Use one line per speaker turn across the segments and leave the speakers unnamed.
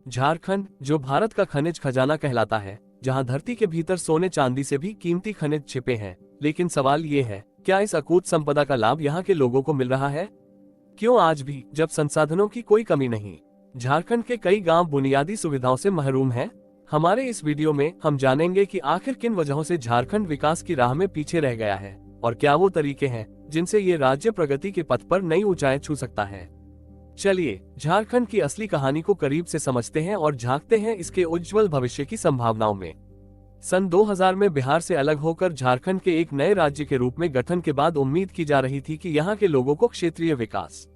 झारखंड, जो भारत का खनिज खजाना कहलाता है, जहां धरती के भीतर सोने चांदी से भी कीमती खनिज छिपे हैं, लेकिन सवाल ये है, क्या इस अकूत संपदा का लाभ यहाँ के लोगों को मिल रहा है? क्यों आज भी, जब संसाधनों की कोई कमी नहीं, झारखंड के कई गांव बुनियादी सुविधाओं से महरूम हैं? हमारे इस वीडियो में हम जानेंगे कि आखिर किन वजहों से झारखंड विकास की राह में पीछे रह गया है और क्या वो तरीके हैं जिनसे ये राज्य प्रगति के पथ पर नई ऊंचाई छू सकता है। चलिए झारखंड की असली कहानी को करीब से समझते हैं और झांकते हैं इसके उज्जवल भविष्य की संभावनाओं में। सन 2000 में बिहार से अलग होकर झारखंड के एक नए राज्य के रूप में गठन के बाद उम्मीद की जा रही थी कि यहाँ के लोगों को क्षेत्रीय विकास,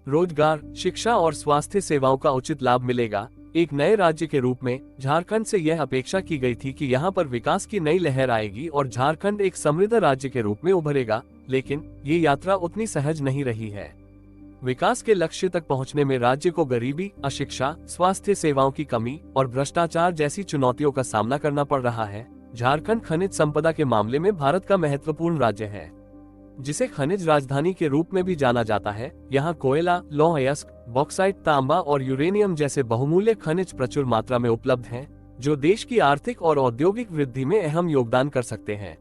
रोजगार, शिक्षा और स्वास्थ्य सेवाओं का उचित लाभ मिलेगा। एक नए राज्य के रूप में झारखंड से यह अपेक्षा की गई थी कि यहाँ पर विकास की नई लहर आएगी और झारखंड एक समृद्ध राज्य के रूप में उभरेगा, लेकिन ये यात्रा उतनी सहज नहीं रही है। विकास के लक्ष्य तक पहुंचने में राज्य को गरीबी, अशिक्षा, स्वास्थ्य सेवाओं की कमी और भ्रष्टाचार जैसी चुनौतियों का सामना करना पड़ रहा है। झारखंड खनिज संपदा के मामले में भारत का महत्वपूर्ण राज्य है, जिसे खनिज राजधानी के रूप में भी जाना जाता है। यहाँ कोयला, लौह अयस्क, बॉक्साइट, तांबा और यूरेनियम जैसे बहुमूल्य खनिज प्रचुर मात्रा में उपलब्ध हैं, जो देश की आर्थिक और औद्योगिक वृद्धि में अहम योगदान कर सकते हैं।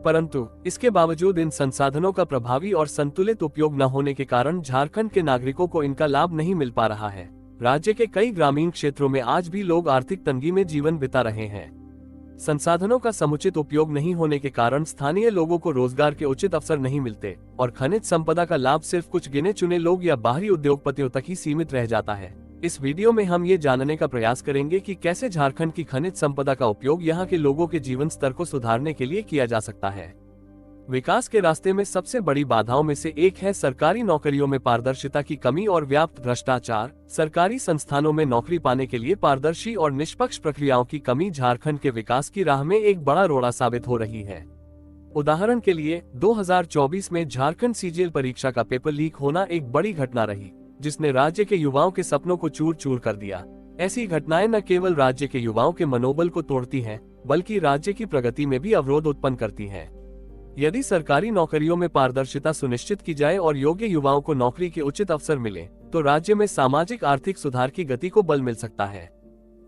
परंतु इसके बावजूद इन संसाधनों का प्रभावी और संतुलित उपयोग न होने के कारण झारखंड के नागरिकों को इनका लाभ नहीं मिल पा रहा है। राज्य के कई ग्रामीण क्षेत्रों में आज भी लोग आर्थिक तंगी में जीवन बिता रहे हैं। संसाधनों का समुचित उपयोग नहीं होने के कारण स्थानीय लोगों को रोजगार के उचित अवसर नहीं मिलते और खनिज संपदा का लाभ सिर्फ कुछ गिने चुने लोग या बाहरी उद्योगपतियों तक ही सीमित रह जाता है। इस वीडियो में हम ये जानने का प्रयास करेंगे कि कैसे झारखंड की खनिज संपदा का उपयोग यहाँ के लोगों के जीवन स्तर को सुधारने के लिए किया जा सकता है। विकास के रास्ते में सबसे बड़ी बाधाओं में से एक है सरकारी नौकरियों में पारदर्शिता की कमी और व्याप्त भ्रष्टाचार। सरकारी संस्थानों में नौकरी पाने के लिए पारदर्शी और निष्पक्ष प्रक्रियाओं की कमी झारखंड के विकास की राह में एक बड़ा रोड़ा साबित हो रही है। उदाहरण के लिए 2024 में झारखंड सीजीएल परीक्षा का पेपर लीक होना एक बड़ी घटना रही, जिसने राज्य के युवाओं के सपनों को चूर चूर कर दिया। ऐसी घटनाएं न केवल राज्य के युवाओं के मनोबल को तोड़ती हैं, बल्कि राज्य की प्रगति में भी अवरोध उत्पन्न करती हैं। यदि सरकारी नौकरियों में पारदर्शिता सुनिश्चित की जाए और योग्य युवाओं को नौकरी के उचित अवसर मिले, तो राज्य में सामाजिक आर्थिक सुधार की गति को बल मिल सकता है।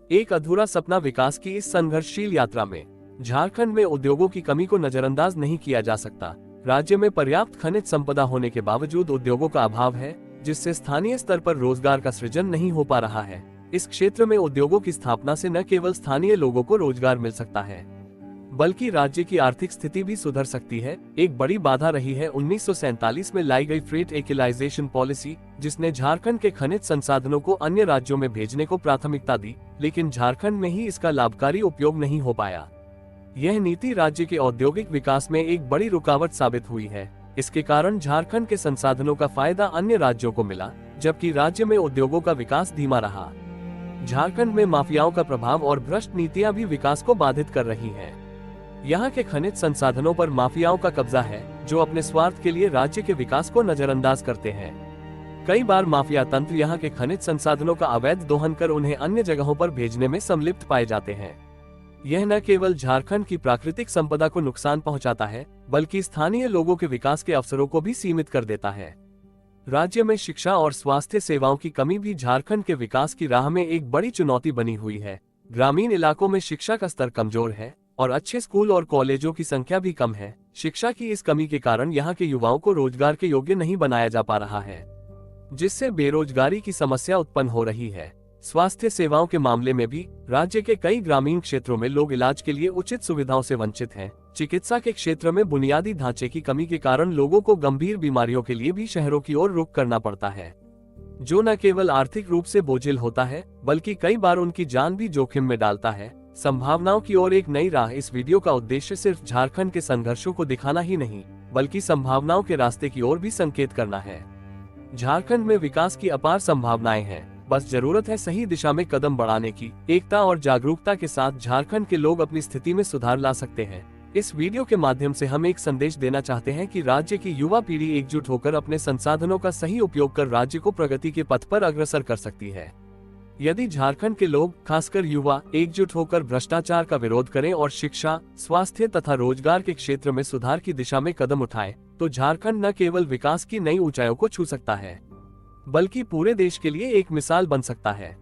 एक अधूरा सपना विकास की इस संघर्षशील यात्रा में झारखंड में उद्योगों की कमी को नजरअंदाज नहीं किया जा सकता। राज्य में पर्याप्त खनिज संपदा होने के बावजूद उद्योगों का अभाव है, जिससे स्थानीय स्तर पर रोजगार का सृजन नहीं हो पा रहा है। इस क्षेत्र में उद्योगों की स्थापना से न केवल स्थानीय लोगों को रोजगार मिल सकता है, बल्कि राज्य की आर्थिक स्थिति भी सुधर सकती है। एक बड़ी बाधा रही है 1947 में लाई गई फ्रेट इक्विलाइजेशन पॉलिसी, जिसने झारखंड के खनिज संसाधनों को अन्य राज्यों में भेजने को प्राथमिकता दी, लेकिन झारखंड में ही इसका लाभकारी उपयोग नहीं हो पाया। यह नीति राज्य के औद्योगिक विकास में एक बड़ी रुकावट साबित हुई है। इसके कारण झारखंड के संसाधनों का फायदा अन्य राज्यों को मिला, जबकि राज्य में उद्योगों का विकास धीमा रहा। झारखंड में माफियाओं का प्रभाव और भ्रष्ट नीतियां भी विकास को बाधित कर रही हैं। यहाँ के खनिज संसाधनों पर माफियाओं का कब्जा है, जो अपने स्वार्थ के लिए राज्य के विकास को नजरअंदाज करते हैं। कई बार माफिया तंत्र यहाँ के खनिज संसाधनों का अवैध दोहन कर उन्हें अन्य जगहों पर भेजने में संलिप्त पाए जाते हैं। यह न केवल झारखंड की प्राकृतिक संपदा को नुकसान पहुंचाता है, बल्कि स्थानीय लोगों के विकास के अवसरों को भी सीमित कर देता है। राज्य में शिक्षा और स्वास्थ्य सेवाओं की कमी भी झारखंड के विकास की राह में एक बड़ी चुनौती बनी हुई है। ग्रामीण इलाकों में शिक्षा का स्तर कमजोर है और अच्छे स्कूल और कॉलेजों की संख्या भी कम है। शिक्षा की इस कमी के कारण यहाँ के युवाओं को रोजगार के योग्य नहीं बनाया जा पा रहा है, जिससे बेरोजगारी की समस्या उत्पन्न हो रही है। स्वास्थ्य सेवाओं के मामले में भी राज्य के कई ग्रामीण क्षेत्रों में लोग इलाज के लिए उचित सुविधाओं से वंचित हैं। चिकित्सा के क्षेत्र में बुनियादी ढांचे की कमी के कारण लोगों को गंभीर बीमारियों के लिए भी शहरों की ओर रुख करना पड़ता है, जो न केवल आर्थिक रूप से बोझिल होता है, बल्कि कई बार उनकी जान भी जोखिम में डालता है। संभावनाओं की ओर एक नई राह। इस वीडियो का उद्देश्य सिर्फ झारखंड के संघर्षों को दिखाना ही नहीं, बल्कि संभावनाओं के रास्ते की ओर भी संकेत करना है। झारखंड में विकास की अपार संभावनाएं हैं, बस जरूरत है सही दिशा में कदम बढ़ाने की। एकता और जागरूकता के साथ झारखंड के लोग अपनी स्थिति में सुधार ला सकते हैं। इस वीडियो के माध्यम से हम एक संदेश देना चाहते हैं कि राज्य की युवा पीढ़ी एकजुट होकर अपने संसाधनों का सही उपयोग कर राज्य को प्रगति के पथ पर अग्रसर कर सकती है। यदि झारखंड के लोग, खासकर युवा, एकजुट होकर भ्रष्टाचार का विरोध करें और शिक्षा, स्वास्थ्य तथा रोजगार के क्षेत्र में सुधार की दिशा में कदम उठाएं, तो झारखंड न केवल विकास की नई ऊंचाइयों को छू सकता है, बल्कि पूरे देश के लिए एक मिसाल बन सकता है।